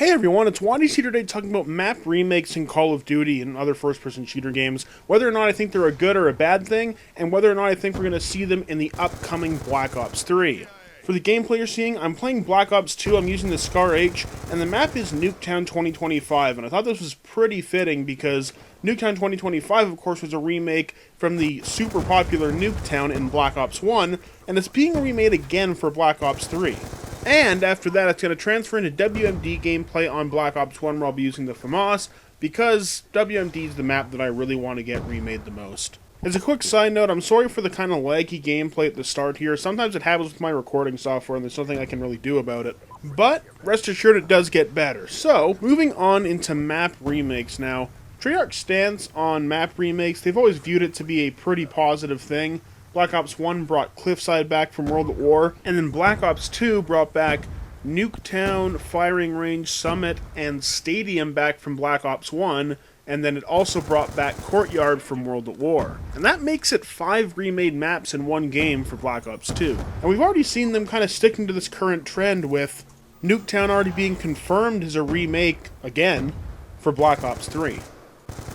Hey everyone, it's Waddy's here today talking about map remakes in Call of Duty and other first-person shooter games, whether or not I think they're a good or a bad thing, and whether or not I think we're going to see them in the upcoming Black Ops 3. For the gameplay you're seeing, I'm playing Black Ops 2, I'm using the Scar H, and the map is Nuketown 2025, and I thought this was pretty fitting because Nuketown 2025, of course, was a remake from the super popular Nuketown in Black Ops 1, and it's being remade again for Black Ops 3. And after that, it's going to transfer into WMD gameplay on Black Ops 1 where I'll be using the FAMAS, because WMD is the map that I really want to get remade the most. As a quick side note, I'm sorry for the kind of laggy gameplay at the start here. Sometimes it happens with my recording software and there's nothing I can really do about it. But rest assured it does get better. So, moving on into map remakes now. Treyarch's stance on map remakes, they've always viewed it to be a pretty positive thing. Black Ops 1 brought Cliffside back from World at War, and then Black Ops 2 brought back Nuketown, Firing Range, Summit, and Stadium back from Black Ops 1, and then it also brought back Courtyard from World at War. And that makes it 5 remade maps in one game for Black Ops 2. And we've already seen them kind of sticking to this current trend with Nuketown already being confirmed as a remake, again, for Black Ops 3.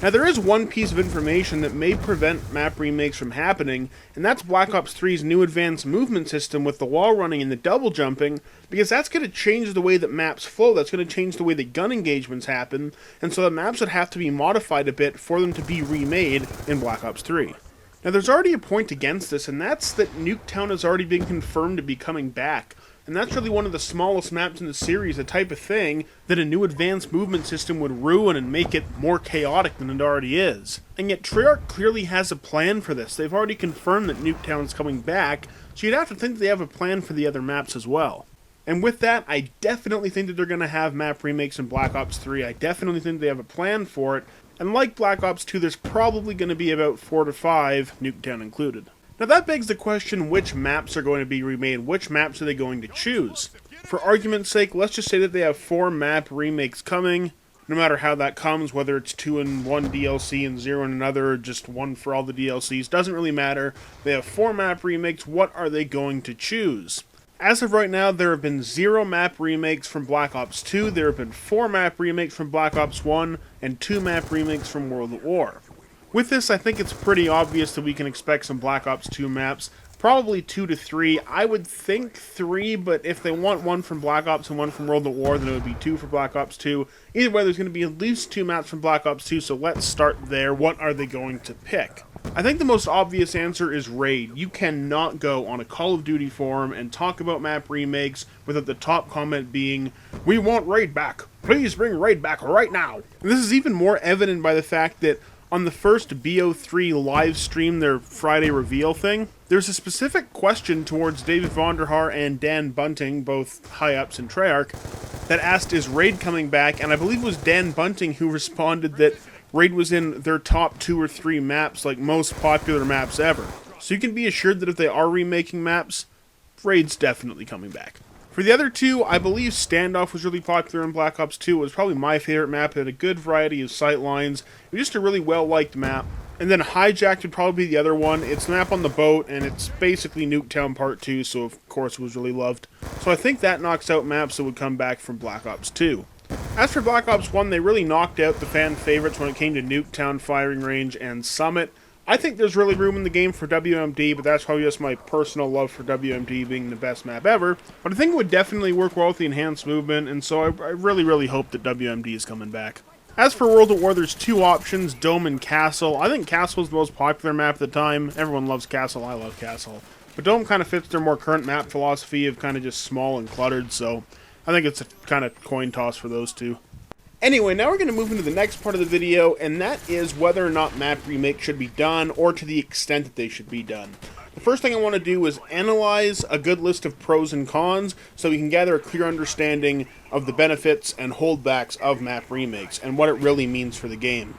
Now there is one piece of information that may prevent map remakes from happening, and that's Black Ops 3's new advanced movement system with the wall running and the double jumping, because that's going to change the way that maps flow, that's going to change the way that gun engagements happen, and so the maps would have to be modified a bit for them to be remade in Black Ops 3. Now there's already a point against this, and that's that Nuketown has already been confirmed to be coming back. And that's really one of the smallest maps in the series, the type of thing that a new advanced movement system would ruin and make it more chaotic than it already is. And yet Treyarch clearly has a plan for this. They've already confirmed that Nuketown's coming back, so you'd have to think they have a plan for the other maps as well. And with that, I definitely think that they're going to have map remakes in Black Ops 3. I definitely think they have a plan for it. And like Black Ops 2, there's probably going to be about 4 to 5, Nuketown included. Now that begs the question, which maps are going to be remade? Which maps are they going to choose? For argument's sake, let's just say that they have 4 map remakes coming, no matter how that comes, whether it's 2 in one DLC and 0 in another, or just 1 for all the DLCs, doesn't really matter. They have 4 map remakes, what are they going to choose? As of right now, there have been 0 map remakes from Black Ops 2, there have been 4 map remakes from Black Ops 1, and 2 map remakes from World at War. With this, I think it's pretty obvious that we can expect some Black Ops 2 maps. Probably 2 to 3. I would think 3, but if they want 1 from Black Ops and 1 from World at War, then it would be 2 for Black Ops 2. Either way, there's going to be at least 2 maps from Black Ops 2, so let's start there. What are they going to pick? I think the most obvious answer is Raid. You cannot go on a Call of Duty forum and talk about map remakes without the top comment being, "We want Raid back. Please bring Raid back right now." And this is even more evident by the fact that on the first BO3 live stream, their Friday reveal thing, there's a specific question towards David Vonderhaar and Dan Bunting, both high-ups in Treyarch, that asked, is Raid coming back? And I believe it was Dan Bunting who responded that Raid was in their top 2 or 3 maps, like most popular maps ever. So you can be assured that if they are remaking maps, Raid's definitely coming back. For the other 2, I believe Standoff was really popular in Black Ops 2. It was probably my favorite map. It had a good variety of sight lines. It was just a really well-liked map. And then Hijacked would probably be the other one. It's the map on the boat, and it's basically Nuketown Part 2, so of course it was really loved. So I think that knocks out maps that would come back from Black Ops 2. As for Black Ops 1, they really knocked out the fan favorites when it came to Nuketown, Firing Range, and Summit. I think there's really room in the game for WMD, but that's probably just my personal love for WMD being the best map ever. But I think it would definitely work well with the enhanced movement, and so I really hope that WMD is coming back. As for World at War, there's 2 options, Dome and Castle. I think Castle is the most popular map at the time. Everyone loves Castle, I love Castle. But Dome kind of fits their more current map philosophy of kind of just small and cluttered, so I think it's a kind of coin toss for those 2. Anyway, now we're going to move into the next part of the video, and that is whether or not map remakes should be done, or to the extent that they should be done. The first thing I want to do is analyze a good list of pros and cons, so we can gather a clear understanding of the benefits and holdbacks of map remakes, and what it really means for the game.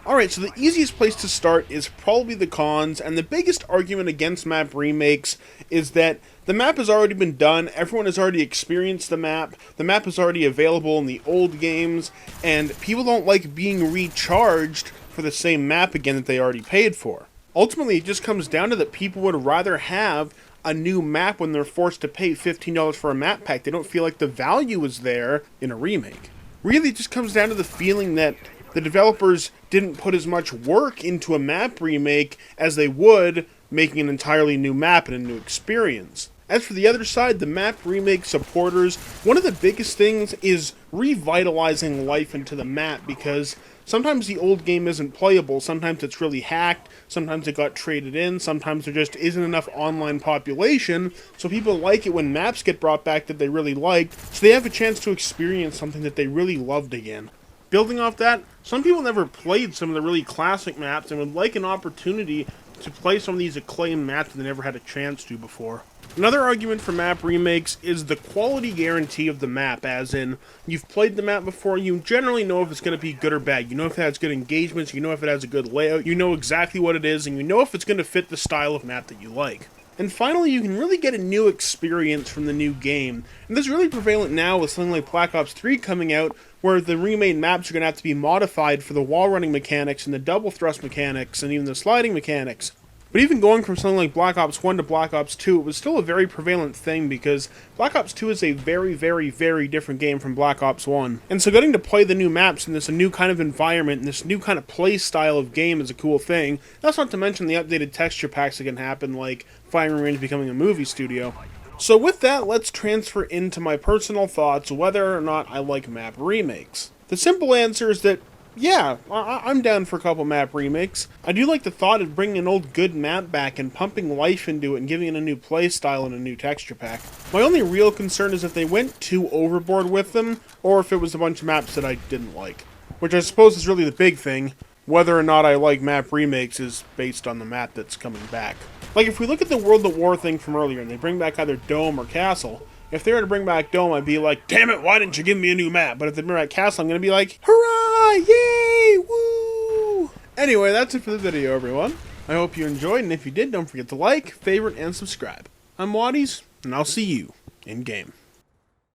Alright, so the easiest place to start is probably the cons, and the biggest argument against map remakes is that the map has already been done, everyone has already experienced the map is already available in the old games, and people don't like being recharged for the same map again that they already paid for. Ultimately, it just comes down to that people would rather have a new map when they're forced to pay $15 for a map pack. They don't feel like the value is there in a remake. Really, it just comes down to the feeling that the developers didn't put as much work into a map remake as they would making an entirely new map and a new experience. As for the other side, the map remake supporters, one of the biggest things is revitalizing life into the map, because sometimes the old game isn't playable, sometimes it's really hacked, sometimes it got traded in, sometimes there just isn't enough online population, so people like it when maps get brought back that they really liked, so they have a chance to experience something that they really loved again. Building off that, some people never played some of the really classic maps and would like an opportunity to play some of these acclaimed maps that they never had a chance to before. Another argument for map remakes is the quality guarantee of the map, as in, you've played the map before, you generally know if it's going to be good or bad. You know if it has good engagements, you know if it has a good layout, you know exactly what it is, and you know if it's going to fit the style of map that you like. And finally, you can really get a new experience from the new game. And this is really prevalent now with something like Black Ops 3 coming out, where the remade maps are going to have to be modified for the wall running mechanics and the double thrust mechanics and even the sliding mechanics. But even going from something like Black Ops 1 to Black Ops 2, it was still a very prevalent thing, because Black Ops 2 is a very, very, very different game from Black Ops 1. And so getting to play the new maps in this new kind of environment, and this new kind of play style of game is a cool thing. That's not to mention the updated texture packs that can happen, like Firing Range becoming a movie studio. So with that, let's transfer into my personal thoughts whether or not I like map remakes. The simple answer is that yeah, I'm down for a couple map remakes. I do like the thought of bringing an old good map back and pumping life into it and giving it a new play style and a new texture pack. My only real concern is if they went too overboard with them, or if it was a bunch of maps that I didn't like. Which I suppose is really the big thing. Whether or not I like map remakes is based on the map that's coming back. Like, if we look at the World at War thing from earlier, and they bring back either Dome or Castle, if they were to bring back Dome, I'd be like, damn it, why didn't you give me a new map? But if they bring back Castle, I'm going to be like, hurrah, yay, woo! Anyway, that's it for the video, everyone. I hope you enjoyed, and if you did, don't forget to like, favorite, and subscribe. I'm Waddies, and I'll see you in-game.